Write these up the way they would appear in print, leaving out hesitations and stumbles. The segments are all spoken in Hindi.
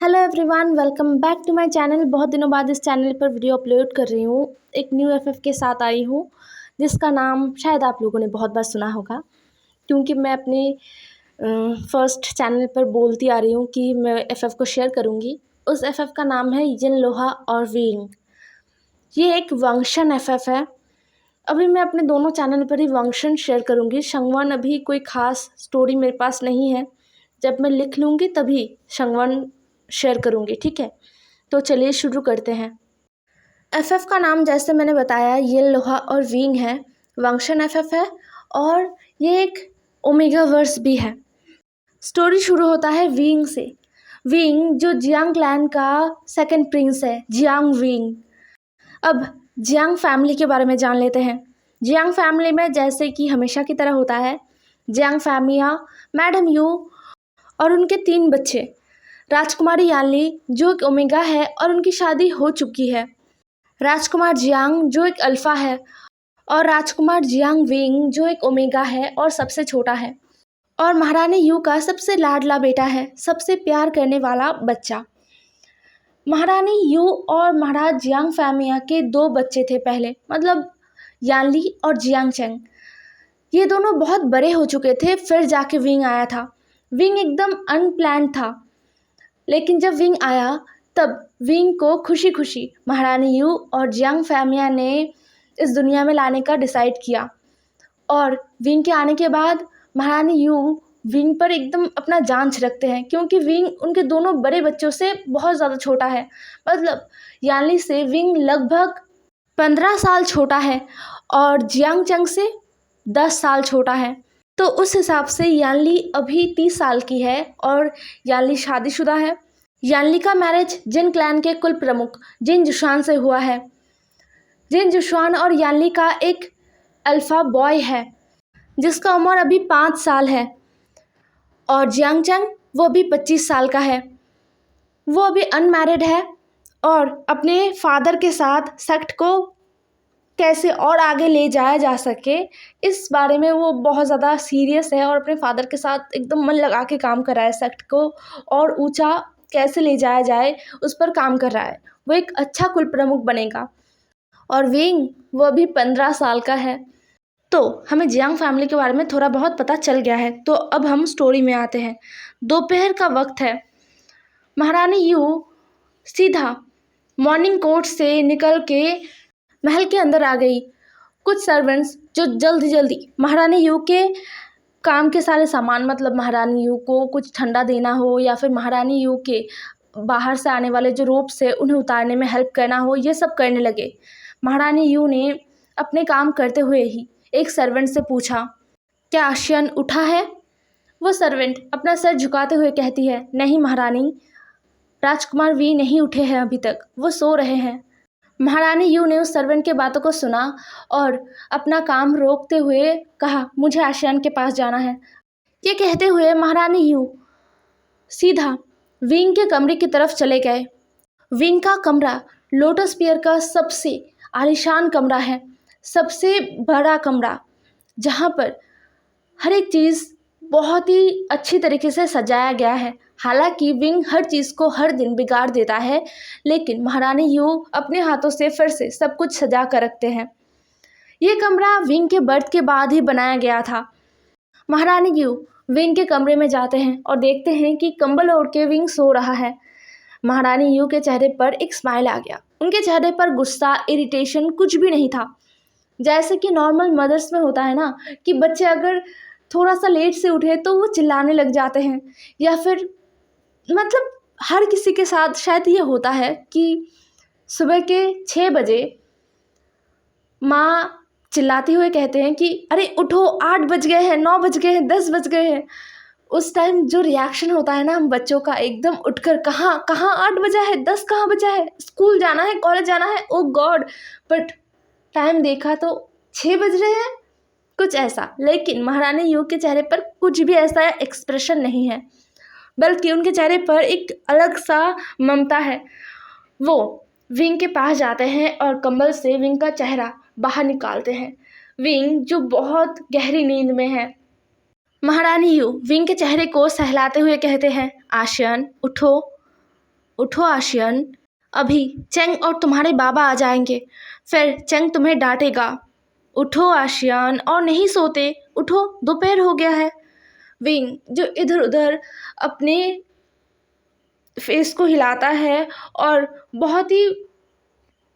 Hello everyone, welcome back to my channel. बहुत दिनों बाद इस चैनल पर वीडियो अपलोड कर रही हूँ। एक न्यू एफएफ के साथ आई हूँ जिसका नाम शायद आप लोगों ने बहुत बार सुना होगा, क्योंकि मैं अपने फर्स्ट चैनल पर बोलती आ रही हूँ कि मैं एफएफ को शेयर करूँगी। उस एफएफ का नाम है यिन लोहा और विंग। ये एक वंशन एफएफ है। अभी मैं अपने दोनों चैनल पर ही वंशन शेयर करूँगी। शंगवन अभी कोई ख़ास स्टोरी मेरे पास नहीं है, जब मैं लिख लूँगी तभी शंगवन शेयर करूँगी, ठीक है। तो चलिए शुरू करते हैं। एफएफ का नाम जैसे मैंने बताया यिन लोहा और विंग है, वंशन एफएफ है और ये एक ओमेगा वर्स भी है। स्टोरी शुरू होता है विंग से। विंग जो जियांग क्लैन का सेकंड प्रिंस है, जियांग विंग। अब जियांग फैमिली के बारे में जान लेते हैं। जियांग फैमिली में जैसे कि हमेशा की तरह होता है, जियांग फैमिया, मैडम यू और उनके 3 बच्चे। राजकुमारी यानली जो एक ओमेगा है और उनकी शादी हो चुकी है, राजकुमार जियांग जो एक अल्फ़ा है और राजकुमार जियांग विंग जो एक ओमेगा है और सबसे छोटा है, और महारानी यू का सबसे लाडला बेटा है, सबसे प्यार करने वाला बच्चा। महारानी यू और महाराज जियांग फैमिया के 2 बच्चे थे पहले, मतलब यानली और जियांग चेंग। ये दोनों बहुत बड़े हो चुके थे, फिर जाके विंग आया था। विंग एकदम अनप्लान्ड था, लेकिन जब विंग आया तब विंग को खुशी खुशी महारानी यू और जियांग फैमिया ने इस दुनिया में लाने का डिसाइड किया। और विंग के आने के बाद महारानी यू विंग पर एकदम अपना जान छिड़कते हैं, क्योंकि विंग उनके दोनों बड़े बच्चों से बहुत ज़्यादा छोटा है। मतलब यानली से विंग लगभग 15 साल छोटा है और जियांग चंग से 10 साल छोटा है। तो उस हिसाब से यानली अभी 30 साल की है और यानली शादीशुदा है। यानली का मैरिज जिन क्लैन के कुल प्रमुख जिन जुशान से हुआ है। जिन जुशान और यानली का एक अल्फ़ा बॉय है जिसका उम्र अभी 5 साल है, और जियांग चंग वो अभी 25 साल का है। वो अभी अनमैरिड है और अपने फादर के साथ सेक्ट को कैसे और आगे ले जाया जा सके इस बारे में वो बहुत ज़्यादा सीरियस है और अपने फादर के साथ एकदम मन लगा के काम कर रहा है। सेक्ट को और ऊंचा कैसे ले जाया जाए उस पर काम कर रहा है। वो एक अच्छा कुल प्रमुख बनेगा। और विंग वो अभी 15 साल का है। तो हमें जियांग फैमिली के बारे में थोड़ा बहुत पता चल गया है। तो अब हम स्टोरी में आते हैं। दोपहर का वक्त है। महारानी यू सीधा मॉर्निंग कोर्ट से निकल के महल के अंदर आ गई। कुछ सर्वेंट्स जो जल्दी जल्दी महारानी यू के काम के सारे सामान, मतलब महारानी यू को कुछ ठंडा देना हो या फिर महारानी यू के बाहर से आने वाले जो रोप्स है उन्हें उतारने में हेल्प करना हो, ये सब करने लगे। महारानी यू ने अपने काम करते हुए ही एक सर्वेंट से पूछा, क्या आशियन उठा है? वो सर्वेंट अपना सर झुकाते हुए कहती है, नहीं महारानी, राजकुमार वी नहीं उठे हैं अभी तक, वो सो रहे हैं। महारानी यू ने उस सर्वेंट के बातों को सुना और अपना काम रोकते हुए कहा, मुझे आशियान के पास जाना है। ये कहते हुए महारानी यू सीधा विंग के कमरे की तरफ चले गए। विंग का कमरा लोटस पियर का सबसे आलीशान कमरा है, सबसे बड़ा कमरा, जहाँ पर हर एक चीज़ बहुत ही अच्छी तरीके से सजाया गया है। हालांकि विंग हर चीज़ को हर दिन बिगाड़ देता है, लेकिन महारानी यू अपने हाथों से फिर से सब कुछ सजा कर रखते हैं। ये कमरा विंग के बर्थ के बाद ही बनाया गया था। महारानी यू विंग के कमरे में जाते हैं और देखते हैं कि कंबल ओढ़ के विंग सो रहा है। महारानी यू के चेहरे पर एक स्माइल आ गया। उनके चेहरे पर गुस्सा, इरिटेशन कुछ भी नहीं था। जैसे कि नॉर्मल मदर्स में होता है ना, कि बच्चे अगर थोड़ा सा लेट से उठे तो वो चिल्लाने लग जाते हैं, या फिर मतलब हर किसी के साथ शायद ये होता है कि सुबह के 6 बजे माँ चिल्लाते हुए कहते हैं कि अरे उठो, 8 बज गए हैं, 9 बज गए हैं, 10 बज गए हैं। उस टाइम जो रिएक्शन होता है ना हम बच्चों का, एकदम उठकर कहाँ कहाँ 8 बजा है, 10 कहाँ बजा है, स्कूल जाना है, कॉलेज जाना है, ओ गॉड। बट टाइम देखा तो 6 बज रहे हैं, कुछ ऐसा। लेकिन महारानी यू के चेहरे पर कुछ भी ऐसा एक्सप्रेशन नहीं है, बल्कि उनके चेहरे पर एक अलग सा ममता है। वो विंग के पास जाते हैं और कंबल से विंग का चेहरा बाहर निकालते हैं। विंग जो बहुत गहरी नींद में है। महारानी यू विंग के चेहरे को सहलाते हुए कहते हैं, आशियन उठो। उठो आशियन, अभी चेंग और तुम्हारे बाबा आ जाएंगे, फिर चेंग तुम्हें डांटेगा। उठो आशियान, और नहीं सोते, उठो, दोपहर हो गया है। विंग जो इधर उधर अपने फेस को हिलाता है और बहुत ही,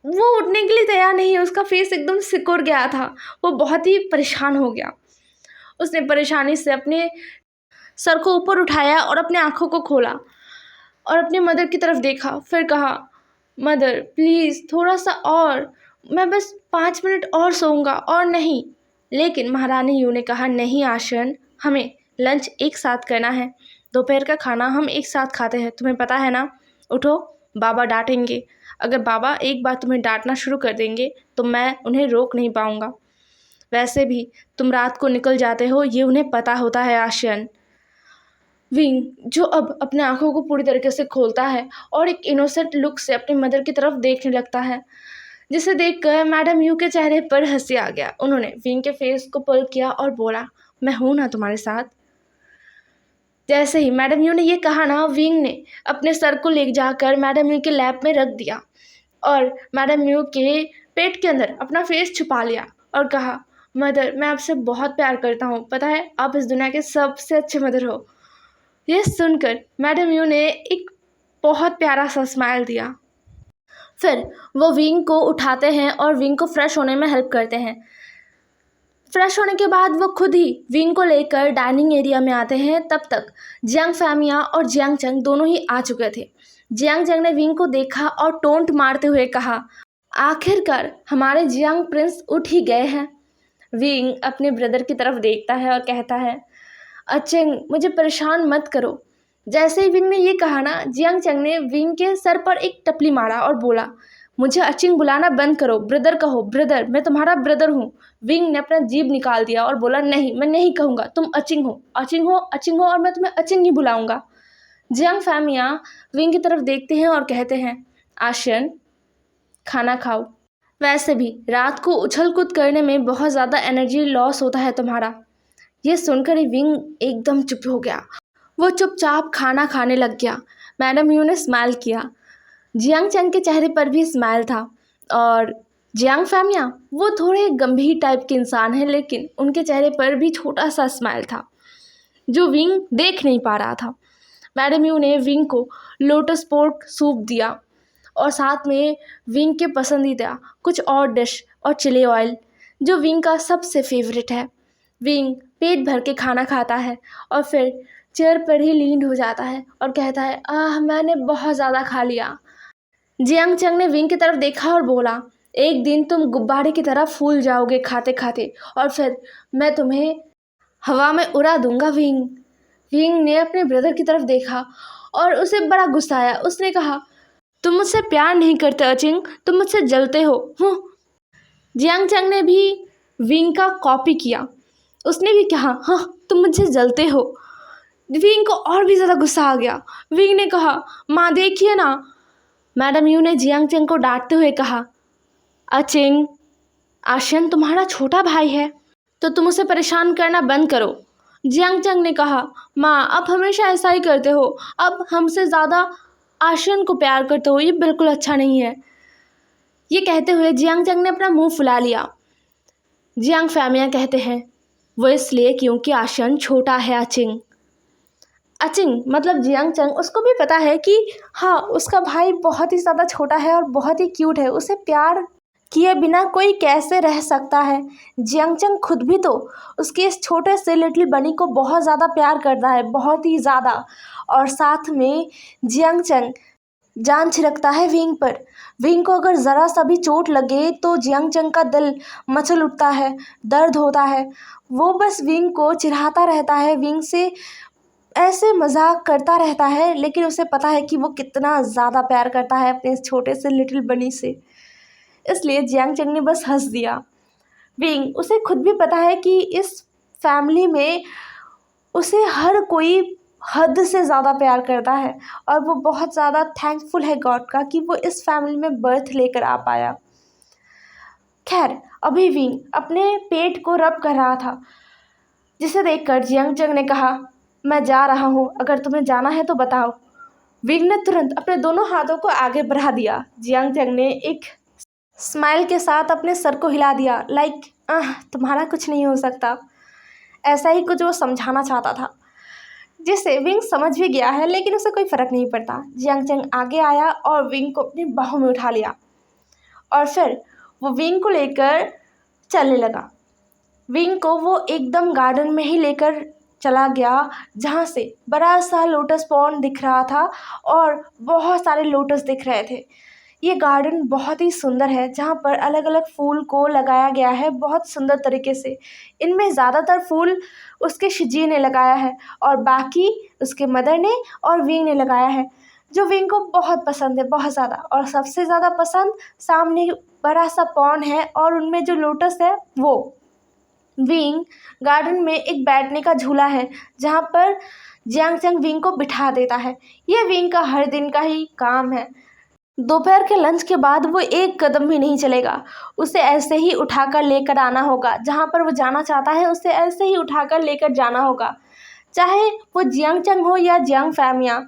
वो उठने के लिए तैयार नहीं है, उसका फेस एकदम सिकुड़ गया था, वो बहुत ही परेशान हो गया। उसने परेशानी से अपने सर को ऊपर उठाया और अपने आँखों को खोला और अपने मदर की तरफ देखा, फिर कहा, मदर प्लीज़ थोड़ा सा और, मैं बस 5 मिनट और सोऊंगा और नहीं। लेकिन महारानी यू ने कहा, नहीं आशन, हमें लंच एक साथ करना है, दोपहर का खाना हम एक साथ खाते हैं, तुम्हें पता है ना। उठो, बाबा डांटेंगे, अगर बाबा एक बार तुम्हें डांटना शुरू कर देंगे तो मैं उन्हें रोक नहीं पाऊंगा। वैसे भी तुम रात को निकल जाते हो, ये उन्हें पता होता है आशियन। विंग जो अब अपने आंखों को पूरी तरीके से खोलता है और एक इनोसेंट लुक से अपनी मदर की तरफ देखने लगता है, जिसे देखकर मैडम यू के चेहरे पर हंसी आ गया। उन्होंने विंग के फेस को पल किया और बोला, मैं हूं ना तुम्हारे साथ। जैसे ही मैडम यू ने ये कहा ना, विंग ने अपने सर को ले जाकर मैडम यू के लैप में रख दिया और मैडम यू के पेट के अंदर अपना फेस छुपा लिया और कहा, मदर मैं आपसे बहुत प्यार करता हूँ, पता है आप इस दुनिया के सबसे अच्छे मदर हो। यह सुनकर मैडम यू ने एक बहुत प्यारा सा स्माइल दिया। फिर वो विंग को उठाते हैं और विंग को फ्रेश होने में हेल्प करते हैं। फ्रेश होने के बाद वो खुद ही विंग को लेकर डाइनिंग एरिया में आते हैं। तब तक जियांग फैमिया और जियांग चंग दोनों ही आ चुके थे। जियांग चंग ने विंग को देखा और टोंट मारते हुए कहा, आखिरकार हमारे जियांग प्रिंस उठ ही गए हैं। विंग अपने ब्रदर की तरफ देखता है और कहता है, अचिंग मुझे परेशान मत करो। जैसे ही विंग ने ये कहा ना, जियांग चंग ने विंग के सर पर एक टपली मारा और बोला, मुझे अचिंग बुलाना बंद करो, ब्रदर कहो, ब्रदर, मैं तुम्हारा ब्रदर हूँ। विंग ने अपना जीभ निकाल दिया और बोला, नहीं मैं नहीं कहूँगा, तुम अचिंग हो, अचिंग हो, अचिंग हो, और मैं तुम्हें अचिंग ही बुलाऊंगा। जियांग फैमिया विंग की तरफ देखते हैं और कहते हैं, आशियन खाना खाओ। वैसे भी रात को उछल कूद करने में बहुत ज़्यादा एनर्जी लॉस होता है तुम्हारा। ये सुनकर ही विंग एकदम चुप हो गया। वो चुपचाप खाना खाने लग गया। मैडम यू ने स्माइल किया। जियांग चंग के चेहरे पर भी स्माइल था और जियांग फैमिया वो थोड़े गंभीर टाइप के इंसान हैं, लेकिन उनके चेहरे पर भी छोटा सा स्माइल था जो विंग देख नहीं पा रहा था। मैडम यू ने विंग को लोटस पोर्क सूप दिया और साथ में विंग के पसंदीदा कुछ और डिश और चिली ऑयल जो विंग का सबसे फेवरेट है। विंग पेट भर के खाना खाता है और फिर चेयर पर ही लीन हो जाता है और कहता है, मैंने बहुत ज़्यादा खा लिया। जियांग चंग ने विंग की तरफ देखा और बोला, एक दिन तुम गुब्बारे की तरह फूल जाओगे खाते खाते और फिर मैं तुम्हें हवा में उड़ा दूंगा। विंग ने अपने ब्रदर की तरफ देखा और उसे बड़ा गुस्सा आया। उसने कहा, तुम मुझसे प्यार नहीं करते अचिंग, तुम मुझसे जलते हो। जियांग चंग ने भी विंग का कॉपी किया। उसने भी कहा, हाँ तुम मुझसे जलते हो। विंग को और भी ज़्यादा गुस्सा आ गया। विंग ने कहा, माँ देखिए ना। मैडम यू ने जियांग चंग को डांटते हुए कहा, अचिंग आशियन तुम्हारा छोटा भाई है तो तुम उसे परेशान करना बंद करो। जियांग चंग ने कहा, माँ आप हमेशा ऐसा ही करते हो, अब हमसे ज़्यादा आशियन को प्यार करते हो, ये बिल्कुल अच्छा नहीं है। ये कहते हुए जियांग चंग ने अपना मुंह फुला लिया। जियांग फैमिया कहते हैं, वो इसलिए क्योंकि आशियन छोटा है अचिंग। अचिंग मतलब जियांग चंग, उसको भी पता है कि हाँ उसका भाई बहुत ही ज़्यादा छोटा है और बहुत ही क्यूट है, उसे प्यार किए बिना कोई कैसे रह सकता है। जियांग चंग खुद भी तो उसके इस छोटे से लिटिल बनी को बहुत ज़्यादा प्यार करता है, बहुत ही ज़्यादा। और साथ में जियांग चंग जान छिड़कता है विंग पर। विंग को अगर ज़रा सा भी चोट लगे तो जियांग चंग का दिल मचल उठता है, दर्द होता है। वो बस विंग को चिढ़ाता रहता है, विंग से ऐसे मजाक करता रहता है, लेकिन उसे पता है कि वो कितना ज़्यादा प्यार करता है अपने इस छोटे से लिटिल बनी से। इसलिए जियांग चंग ने बस हंस दिया। विंग उसे खुद भी पता है कि इस फैमिली में उसे हर कोई हद से ज़्यादा प्यार करता है और वो बहुत ज़्यादा थैंकफुल है गॉड का कि वो इस फैमिली में बर्थ लेकर आ पाया। खैर अभी विंग अपने पेट को रब कर रहा था, जिसे देखकर जियांग चंग ने कहा, मैं जा रहा हूँ, अगर तुम्हें जाना है तो बताओ। विंग ने तुरंत अपने दोनों हाथों को आगे बढ़ा दिया। जियांग चंग ने एक स्माइल के साथ अपने सर को हिला दिया, लाइक तुम्हारा कुछ नहीं हो सकता, ऐसा ही कुछ वो समझाना चाहता था, जिसे विंग समझ भी गया है, लेकिन उसे कोई फ़र्क नहीं पड़ता। जियांग चंग आगे आया और विंग को अपनी बाहों में उठा लिया और फिर वो विंग को लेकर चलने लगा। विंग को वो एकदम गार्डन में ही लेकर चला गया, जहाँ से बड़ा सा लोटस पॉन्ड दिख रहा था और बहुत सारे लोटस दिख रहे थे। ये गार्डन बहुत ही सुंदर है, जहाँ पर अलग अलग फूल को लगाया गया है बहुत सुंदर तरीके से। इनमें ज़्यादातर फूल उसके शिजी ने लगाया है और बाकी उसके मदर ने और विंग ने लगाया है, जो विंग को बहुत पसंद है, बहुत ज़्यादा। और सबसे ज़्यादा पसंद सामने बड़ा सा पॉन्ड है और उनमें जो लोटस है वो। विंग गार्डन में एक बैठने का झूला है, जहाँ पर जियांग चंग विंग को बिठा देता है। ये विंग का हर दिन का ही काम है। दोपहर के लंच के बाद वो एक कदम भी नहीं चलेगा, उसे ऐसे ही उठाकर लेकर आना होगा। जहाँ पर वो जाना चाहता है उसे ऐसे ही उठाकर लेकर जाना होगा, चाहे वो जियांग चंग हो या जियांग फैमिया।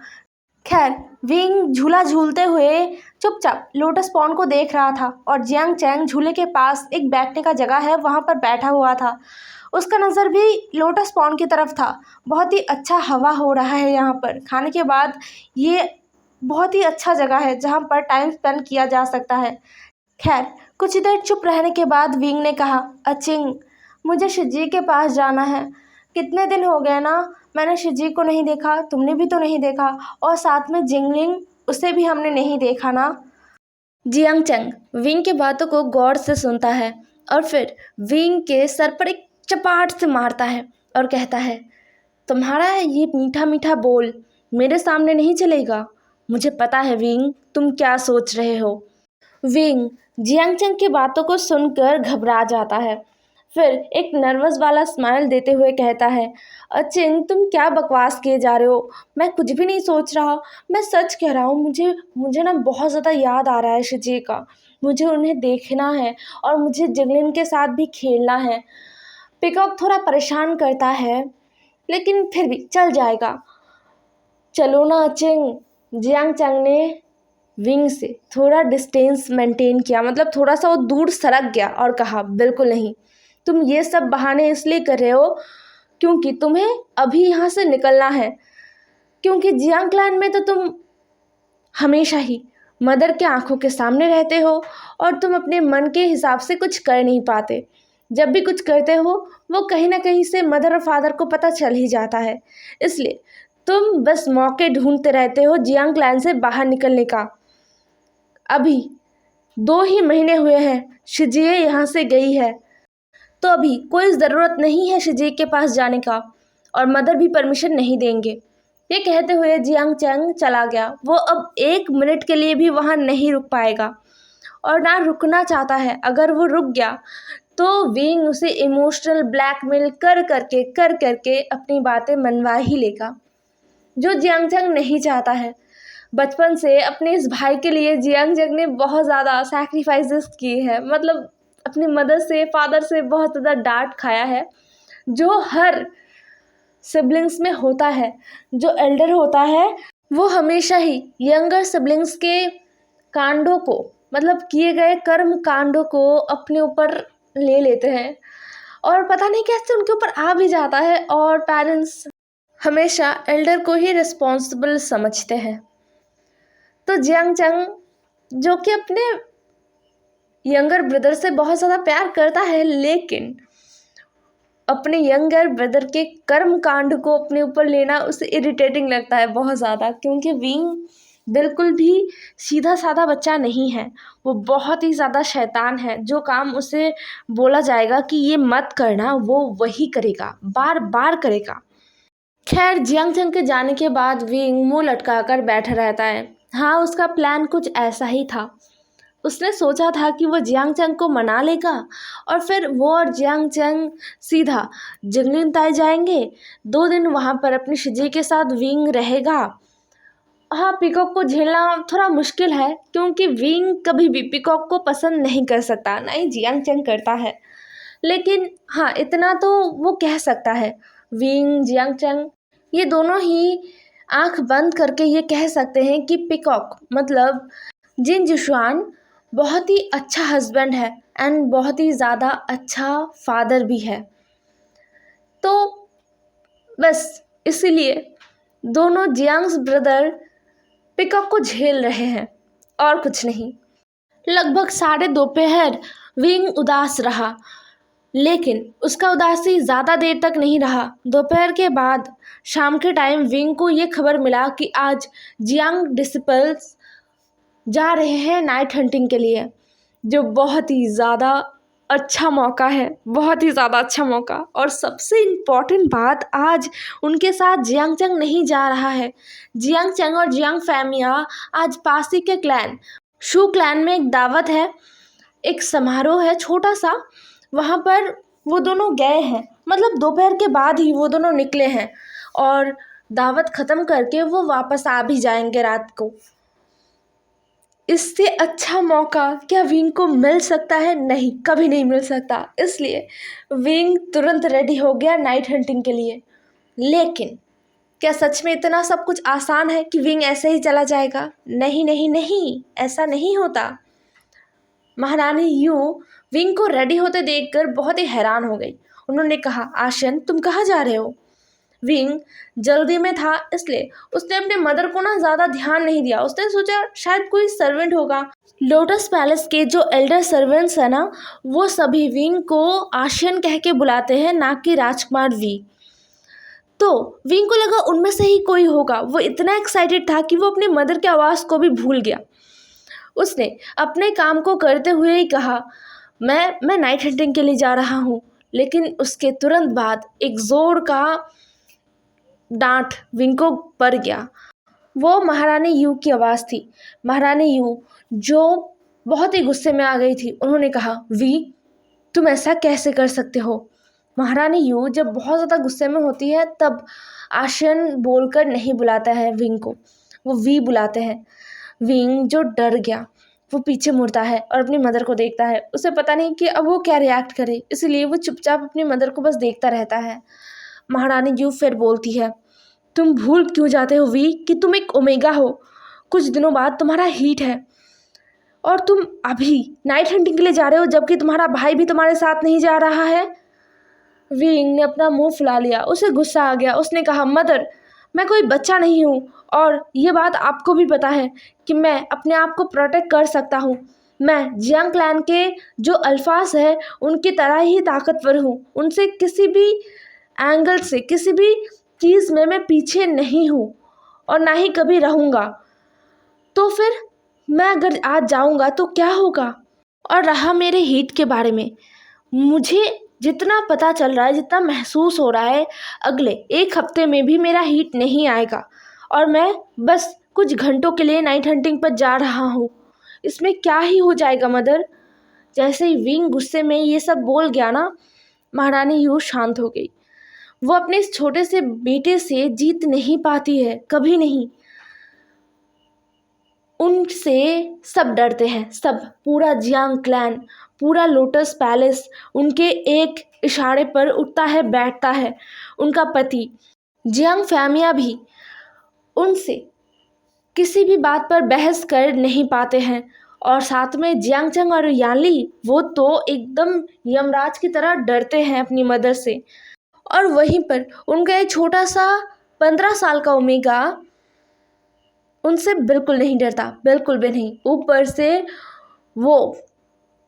खैर, विंग झूला झूलते हुए चुपचाप लोटस पॉन्ड को देख रहा था और जियांग चैंग झूले के पास एक बैठने का जगह है, वहाँ पर बैठा हुआ था। उसका नज़र भी लोटस पॉन्ड की तरफ था। बहुत ही अच्छा हवा हो रहा है यहाँ पर। खाने के बाद ये बहुत ही अच्छा जगह है जहाँ पर टाइम स्पेंड किया जा सकता है। खैर, कुछ देर चुप रहने के बाद विंग ने कहा, अचिंग, मुझे शिजी के पास जाना है। कितने दिन हो गए ना, मैंने शिजी को नहीं देखा, तुमने भी तो नहीं देखा, और साथ में जिंगलिंग, उसे भी हमने नहीं देखा ना। जियांग चंग विंग की बातों को गौर से सुनता है और फिर विंग के सर पर एक चपाट से मारता है और कहता है, तुम्हारा ये मीठा मीठा बोल मेरे सामने नहीं चलेगा। मुझे पता है विंग, तुम क्या सोच रहे हो। विंग जियांग चंग की बातों को सुनकर घबरा जाता है, फिर एक नर्वस वाला स्माइल देते हुए कहता है, अचिंग, तुम क्या बकवास किए जा रहे हो, मैं कुछ भी नहीं सोच रहा, मैं सच कह रहा हूँ। मुझे मुझे ना बहुत ज़्यादा याद आ रहा है शिजी का, मुझे उन्हें देखना है और मुझे जिंगलिन के साथ भी खेलना है। पिकॉक थोड़ा परेशान करता है, लेकिन फिर भी चल जाएगा। चलो ना अचिंग। जियांग चंग ने विंग से थोड़ा डिस्टेंस मेंटेन किया, मतलब थोड़ा सा वो दूर सरक गया और कहा, बिल्कुल नहीं, तुम ये सब बहाने इसलिए कर रहे हो क्योंकि तुम्हें अभी यहाँ से निकलना है, क्योंकि जियांग क्लैन में तो तुम हमेशा ही मदर के आंखों के सामने रहते हो और तुम अपने मन के हिसाब से कुछ कर नहीं पाते। जब भी कुछ करते हो वो कहीं ना कहीं से मदर और फादर को पता चल ही जाता है, इसलिए तुम बस मौके ढूंढते रहते हो जियांग क्लैन से बाहर निकलने का। अभी 2 ही महीने हुए हैं शिजिए यहाँ से गई है, तो अभी कोई ज़रूरत नहीं है शिजी के पास जाने का और मदर भी परमिशन नहीं देंगे। ये कहते हुए जियांग चैंग चला गया। वो अब 1 मिनट के लिए भी वहाँ नहीं रुक पाएगा और ना रुकना चाहता है। अगर वो रुक गया तो विंग उसे इमोशनल ब्लैकमेल कर करके अपनी बातें मनवा ही लेगा, जो जियांग चैंग नहीं चाहता है। बचपन से अपने इस भाई के लिए जियांग चैंग ने बहुत ज़्यादा सैक्रिफाइसेस किए हैं, मतलब अपनी मदर से फादर से बहुत ज़्यादा डांट खाया है, जो हर सिबलिंग्स में होता है। जो एल्डर होता है वो हमेशा ही यंगर सिबलिंग्स के कांडों को, मतलब किए गए कर्म कांडों को अपने ऊपर ले लेते हैं और पता नहीं कैसे उनके ऊपर आ भी जाता है, और पेरेंट्स हमेशा एल्डर को ही रिस्पॉन्सिबल समझते हैं। तो जियांग चंग जो कि अपने यंगर ब्रदर से बहुत ज़्यादा प्यार करता है, लेकिन अपने यंगर ब्रदर के कर्म कांड को अपने ऊपर लेना उसे इरिटेटिंग लगता है बहुत ज़्यादा, क्योंकि विंग बिल्कुल भी सीधा साधा बच्चा नहीं है। वो बहुत ही ज़्यादा शैतान है। जो काम उसे बोला जाएगा कि ये मत करना, वो वही करेगा, बार बार करेगा। खैर, जियांग चंग के जाने के बाद विंग मुंह लटका कर बैठा रहता है। हाँ, उसका प्लान कुछ ऐसा ही था। उसने सोचा था कि वो जियांग चंग को मना लेगा और फिर वो और जियांग चंग सीधा जिंगलिन ताई जाएंगे। 2 दिन वहाँ पर अपनी शिजी के साथ विंग रहेगा। हाँ, पीकॉक को झेलना थोड़ा मुश्किल है, क्योंकि विंग कभी भी पीकॉक को पसंद नहीं कर सकता, ना ही जियांग चंग करता है। लेकिन हाँ, इतना तो वो कह सकता है, विंग जियांग चंग ये दोनों ही आंख बंद करके ये कह सकते हैं कि पीकॉक मतलब जिन जुशुआन बहुत ही अच्छा हस्बैंड है एंड बहुत ही ज़्यादा अच्छा फादर भी है। तो बस इसीलिए दोनों जियांग्स ब्रदर पीकॉक को झेल रहे हैं और कुछ नहीं। लगभग 2:30 विंग उदास रहा, लेकिन उसका उदासी ज़्यादा देर तक नहीं रहा। दोपहर के बाद शाम के टाइम विंग को ये खबर मिला कि आज जियांग डिसिपल्स जा रहे हैं नाइट हंटिंग के लिए, जो बहुत ही ज़्यादा अच्छा मौका है, बहुत ही ज़्यादा अच्छा मौका। और सबसे इम्पॉर्टेंट बात, आज उनके साथ जियांग चंग नहीं जा रहा है। जियांग चंग और जियांग फैमिया आज पास ही के क्लैन शू क्लैन में एक दावत है, एक समारोह है छोटा सा, वहाँ पर वो दोनों गए हैं। मतलब दोपहर के बाद ही वो दोनों निकले हैं और दावत ख़त्म करके वो वापस आ भी जाएंगे रात को। इससे अच्छा मौका क्या विंग को मिल सकता है? नहीं, कभी नहीं मिल सकता। इसलिए विंग तुरंत रेडी हो गया नाइट हंटिंग के लिए। लेकिन क्या सच में इतना सब कुछ आसान है कि विंग ऐसे ही चला जाएगा? नहीं नहीं नहीं, ऐसा नहीं होता। महारानी यू विंग को रेडी होते देखकर बहुत ही हैरान हो गई। उन्होंने कहा, आशन तुम कहाँ जा रहे हो? विंग जल्दी में था, इसलिए उसने अपने मदर को ना ज़्यादा ध्यान नहीं दिया। उसने सोचा शायद कोई सर्वेंट होगा। लोटस पैलेस के जो एल्डर सर्वेंट्स हैं ना, वो सभी विंग को आशियन कह के बुलाते हैं, ना कि राजकुमार वी। तो विंग को लगा उनमें से ही कोई होगा। वो इतना एक्साइटेड था कि वो अपने मदर की आवाज़ को भी भूल गया। उसने अपने काम को करते हुए ही कहा, मैं नाइट हंटिंग के लिए जा रहा हूँ। लेकिन उसके तुरंत बाद एक ज़ोर का डांट विंग को पड़ गया। वो महारानी यू की आवाज़ थी। महारानी यू जो बहुत ही गुस्से में आ गई थी, उन्होंने कहा, वी तुम ऐसा कैसे कर सकते हो? महारानी यू जब बहुत ज़्यादा गुस्से में होती है तब आशियन बोलकर नहीं बुलाता है विंग को, वो वी बुलाते हैं। विंग जो डर गया वो पीछे मुड़ता है और अपनी मदर को देखता है। उसे पता नहीं कि अब वो क्या रिएक्ट करे, इसलिए वो चुपचाप अपनी मदर को बस देखता रहता है। महारानी यू फिर बोलती है, तुम भूल क्यों जाते हो वी कि तुम एक ओमेगा हो? कुछ दिनों बाद तुम्हारा हीट है और तुम अभी नाइट हंटिंग के लिए जा रहे हो, जबकि तुम्हारा भाई भी तुम्हारे साथ नहीं जा रहा है। विंग ने अपना मुंह फुला लिया, उसे गुस्सा आ गया। उसने कहा, मदर मैं कोई बच्चा नहीं हूँ और ये बात आपको भी पता है कि मैं अपने आप को प्रोटेक्ट कर सकता हूँ। मैं जियांग क्लैन के जो अल्फाज है उनकी तरह ही ताकतवर हूँ। उनसे किसी भी एंगल से, किसी भी चीज़ में मैं पीछे नहीं हूँ और ना ही कभी रहूँगा। तो फिर मैं अगर आज जाऊँगा तो क्या होगा? और रहा मेरे हीट के बारे में, मुझे जितना पता चल रहा है, जितना महसूस हो रहा है, अगले 1 हफ्ते में भी मेरा हीट नहीं आएगा और मैं बस कुछ घंटों के लिए नाइट हंटिंग पर जा रहा हूँ। इसमें क्या ही हो जाएगा मदर? जैसे ही विंग गुस्से में ये सब बोल गया ना, महारानी यू शांत हो गई। वो अपने इस छोटे से बेटे से जीत नहीं पाती है, कभी नहीं। उनसे सब डरते हैं, सब, पूरा जियांग क्लैन, पूरा लोटस पैलेस उनके एक इशारे पर उठता है बैठता है। उनका पति जियांग फैमिया भी उनसे किसी भी बात पर बहस कर नहीं पाते हैं। और साथ में जियांग चंग और याली, वो तो एकदम यमराज की तरह डरते हैं अपनी मदर से। और वहीं पर उनका एक छोटा सा 15 साल का ओमेगा उनसे बिल्कुल नहीं डरता, बिल्कुल भी नहीं। ऊपर से वो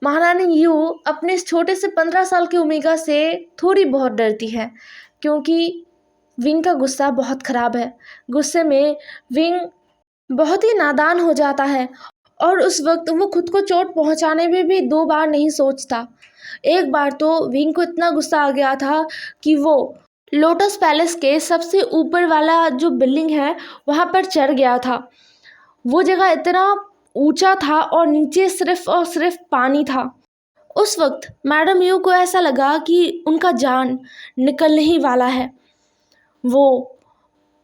महारानी यू अपने इस छोटे से 15 साल के ओमेगा से थोड़ी बहुत डरती है, क्योंकि विंग का गुस्सा बहुत ख़राब है। गुस्से में विंग बहुत ही नादान हो जाता है और उस वक्त वो खुद को चोट पहुंचाने में भी 2 बार नहीं सोचता। एक बार तो विंग को इतना गुस्सा आ गया था कि वो लोटस पैलेस के सबसे ऊपर वाला जो बिल्डिंग है वहाँ पर चढ़ गया था। वो जगह इतना ऊंचा था और नीचे सिर्फ और सिर्फ पानी था। उस वक्त मैडम यू को ऐसा लगा कि उनका जान निकलने ही वाला है। वो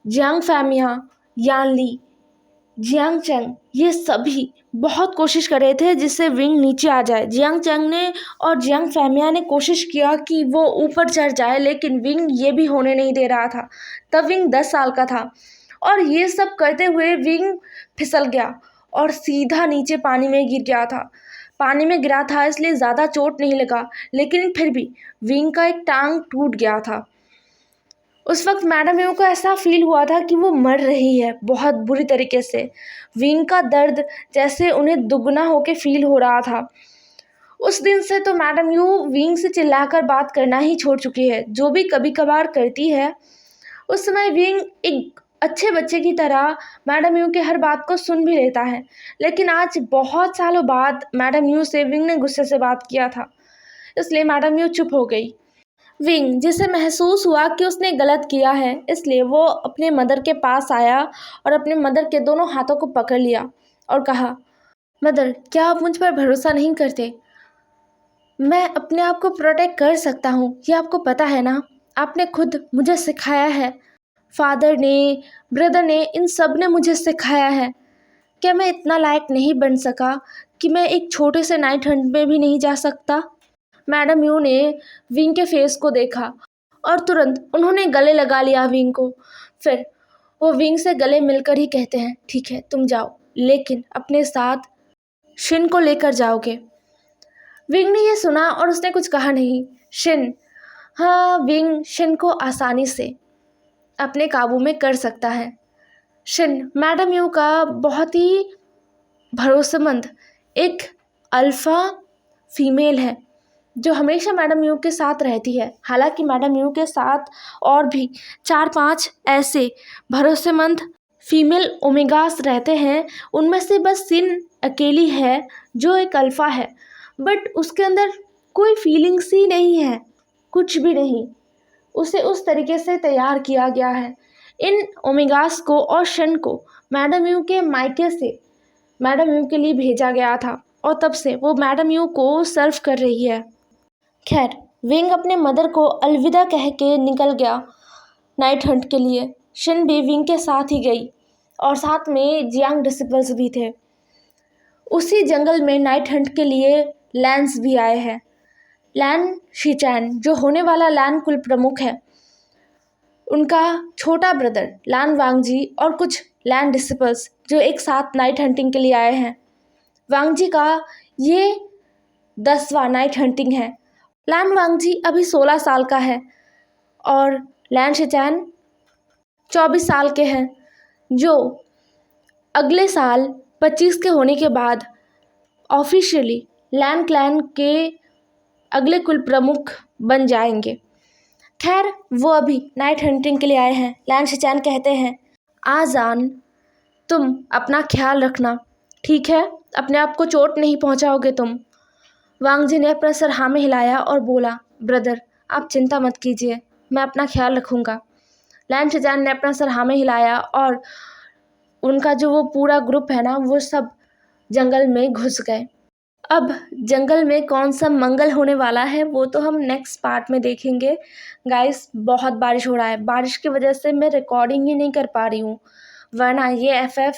जियांग फैमिया, यानली, जियांग चंग, ये सभी बहुत कोशिश कर रहे थे जिससे विंग नीचे आ जाए। जियांग चंग ने और जियांग फैमिया ने कोशिश किया कि वो ऊपर चढ़ जाए, लेकिन विंग ये भी होने नहीं दे रहा था। तब विंग 10 साल का था और ये सब करते हुए विंग फिसल गया और सीधा नीचे पानी में गिर गया था। पानी में गिरा था इसलिए ज़्यादा चोट नहीं लगा, लेकिन फिर भी विंग का एक टांग टूट गया था। उस वक्त मैडम यू को ऐसा फील हुआ था कि वो मर रही है बहुत बुरी तरीके से। विंग का दर्द जैसे उन्हें दुगना होके फील हो रहा था। उस दिन से तो मैडम यू विंग से चिल्लाकर बात करना ही छोड़ चुकी है। जो भी कभी कभार करती है, उस समय विंग एक अच्छे बच्चे की तरह मैडम यू के हर बात को सुन भी लेता है। लेकिन आज बहुत सालों बाद मैडम यू से विंग ने गुस्से से बात किया था, इसलिए मैडम यू चुप हो गई। विंग, जिसे महसूस हुआ कि उसने गलत किया है, इसलिए वो अपने मदर के पास आया और अपने मदर के दोनों हाथों को पकड़ लिया और कहा, मदर, क्या आप मुझ पर भरोसा नहीं करते? मैं अपने आप को प्रोटेक्ट कर सकता हूँ, ये आपको पता है ना। आपने खुद मुझे सिखाया है, फादर ने, ब्रदर ने, इन सब ने मुझे सिखाया है। क्या मैं इतना लायक नहीं बन सका कि मैं एक छोटे से नाइट हंट में भी नहीं जा सकता? मैडम यू ने विंग के फेस को देखा और तुरंत उन्होंने गले लगा लिया विंग को। फिर वो विंग से गले मिलकर ही कहते हैं, ठीक है तुम जाओ, लेकिन अपने साथ शिन को लेकर जाओगे। विंग ने ये सुना और उसने कुछ कहा नहीं। शिन, हाँ, विंग शिन को आसानी से अपने काबू में कर सकता है। शिन मैडम यू का बहुत ही भरोसेमंद एक अल्फ़ा फीमेल है जो हमेशा मैडम यू के साथ रहती है। हालांकि मैडम यू के साथ और भी 4-5 ऐसे भरोसेमंद फीमेल ओमेगास रहते हैं, उनमें से बस सिन अकेली है जो एक अल्फ़ा है, बट उसके अंदर कोई फीलिंग्स ही नहीं है, कुछ भी नहीं। उसे उस तरीके से तैयार किया गया है। इन ओमेगास को और शन को मैडम यू के मायके से मैडम यू के लिए भेजा गया था और तब से वो मैडम यू को सर्व कर रही है। खैर, विंग अपने मदर को अलविदा कह के निकल गया नाइट हंट के लिए। शिन भी विंग के साथ ही गई और साथ में जियांग डिसिपल्स भी थे। उसी जंगल में नाइट हंट के लिए लैंस भी आए हैं। लैन शीचैन, जो होने वाला लैन कुल प्रमुख है, उनका छोटा ब्रदर लैन वांगजी और कुछ लैन डिसिपल्स जो एक साथ नाइट हंटिंग के लिए आए हैं। वांगजी का ये 10वां नाइट हंटिंग है। लैन वांगजी अभी 16 साल का है और लैन शीचैन 24 साल के हैं, जो अगले साल 25 के होने के बाद ऑफिशियली लैन क्लैन के अगले कुल प्रमुख बन जाएंगे। खैर, वो अभी नाइट हंटिंग के लिए आए हैं। लैन शीचैन कहते हैं, आजान, तुम अपना ख्याल रखना, ठीक है? अपने आप को चोट नहीं पहुंचाओगे तुम। वांगजी ने अपना सर हाँ में हिलाया और बोला, ब्रदर, आप चिंता मत कीजिए, मैं अपना ख्याल रखूँगा। लैन शीचैन ने अपना सर हाँ में हिलाया और उनका जो वो पूरा ग्रुप है ना, वो सब जंगल में घुस गए। अब जंगल में कौन सा मंगल होने वाला है वो तो हम नेक्स्ट पार्ट में देखेंगे। गाइस, बहुत बारिश हो रहा है, बारिश की वजह से मैं रिकॉर्डिंग ही नहीं कर पा रही हूँ, वरना ये FF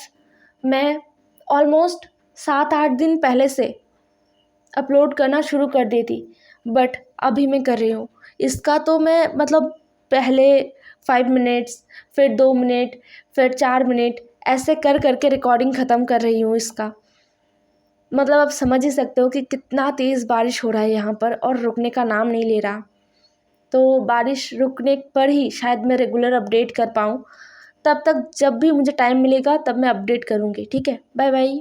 मैं ऑलमोस्ट 7-8 दिन पहले से अपलोड करना शुरू कर देती, बट अभी मैं कर रही हूँ। इसका तो मैं मतलब पहले 5 मिनट्स, फिर 2 मिनट, फिर 4 मिनट ऐसे कर करके रिकॉर्डिंग ख़त्म कर रही हूँ इसका। मतलब आप समझ ही सकते हो कि कितना तेज़ बारिश हो रहा है यहाँ पर और रुकने का नाम नहीं ले रहा। तो बारिश रुकने पर ही शायद मैं रेगुलर अपडेट कर पाऊँ। तब तक जब भी मुझे टाइम मिलेगा तब मैं अपडेट करूँगी। ठीक है, बाय बाय।